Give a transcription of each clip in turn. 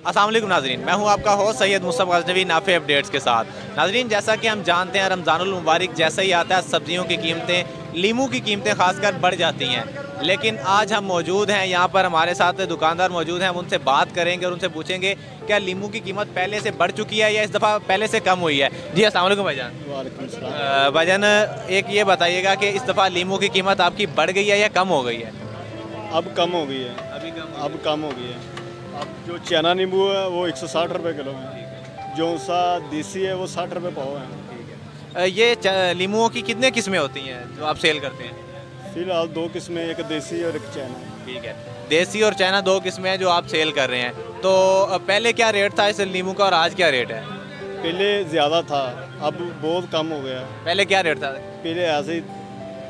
अस्सलाम वालेकुम नाज़रीन, मैं हूं आपका होस्ट सैयद मुस्तफ़ा गज़नवी नाफे अपडेट्स के साथ। नाज़रीन, जैसा कि हम जानते हैं रमज़ानुल मुबारक जैसा ही आता है सब्ज़ियों की कीमतें, लीमू की कीमतें ख़ासकर बढ़ जाती हैं। लेकिन आज हम मौजूद हैं यहाँ पर, हमारे साथ दुकानदार मौजूद हैं। हम उनसे बात करेंगे और उनसे पूछेंगे क्या लीमू की कीमत पहले से बढ़ चुकी है या इस दफ़ा पहले से कम हुई है। जी अस्सलाम वालेकुम भाईजान। वालेकुम सलाम। भाईजान, एक ये बताइएगा कि इस दफ़ा लीमू की कीमत आपकी बढ़ गई है या कम हो गई है? अब कम हो गई है। अभी कम। अब कम हो गई है। अब जो चना नींबू है वो 160 रुपये किलो है। जो सा देसी है वो 60 रुपये पाव है। ये लीमुओं की कितने किस्में होती हैं जो आप सेल करते हैं? फिलहाल दो किस्में, एक देसी और एक चना। ठीक है, देसी और चाइना दो किस्में हैं जो आप सेल कर रहे हैं। तो पहले क्या रेट था इस लीमू का और आज क्या रेट है? पहले ज़्यादा था, अब बहुत कम हो गया। पहले क्या रेट था? पहले ऐसे ही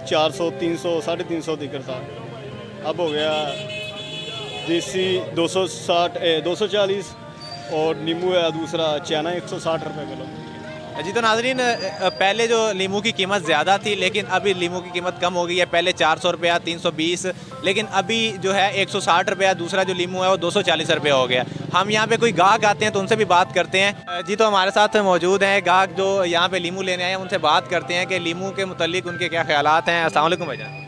400, 300, 350 दिक्कत था। अब हो गया देसी 260, 240 और नींबू है दूसरा चना 160 रुपये किलो। जी तो नाज़रीन, पहले जो लीमू की कीमत ज़्यादा थी लेकिन अभी लीमू की कीमत कम हो गई है। पहले 400 रुपया, 320, लेकिन अभी जो है 160 रुपया। दूसरा जो लीमू है वो 240 रुपया हो गया। हम यहाँ पे कोई गाहक आते हैं तो उनसे भी बात करते हैं। जी तो हमारे साथ मौजूद हैं गाहक जो यहाँ पे लीमू लेने आए हैं। उनसे बात करते हैं कि लीमू के मुतालिक उनके क्या ख्यालात हैं। अस्सलाम वालेकुम भाईजान।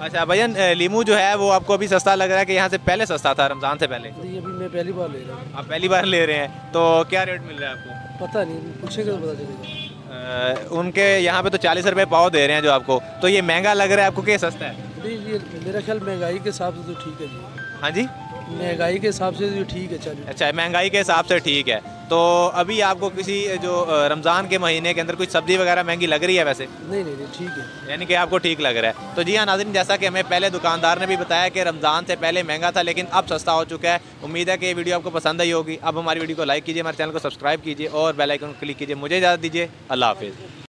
अच्छा भाईजान, लीमू जो है वो आपको अभी सस्ता लग रहा है कि यहाँ से पहले सस्ता था रमज़ान से पहले? अभी मैं पहली बार ले रहा हूँ। आप पहली बार ले रहे हैं तो क्या रेट मिल रहा है आपको? पता नहीं, पूछेंगे तो पता चलेगा। उनके यहाँ पे तो 40 रुपये पाव दे रहे हैं जो आपको, तो ये महंगा लग रहा है आपको कि सस्ता है? नहीं, ये मेरा ख्याल महंगाई के हिसाब से तो ठीक है जी। हाँ जी, महंगाई के हिसाब से तो ठीक है। चलिए, अच्छा, महंगाई के हिसाब से ठीक है। तो अभी आपको किसी जो रमज़ान के महीने के अंदर कुछ सब्ज़ी वगैरह महंगी लग रही है वैसे? नहीं नहीं नहीं, ठीक है। यानी कि आपको ठीक लग रहा है। तो जी हाँ नाज़रीन, जैसा कि हमें पहले दुकानदार ने भी बताया कि रमज़ान से पहले महंगा था लेकिन अब सस्ता हो चुका है। उम्मीद है कि ये वीडियो आपको पसंद आई होगी। अब हमारी वीडियो को लाइक कीजिए, हमारे चैनल को सब्सक्राइब कीजिए और बेल आइकन को क्लिक कीजिए। मुझे इजाज़त दीजिए, अल्लाह हाफिज़।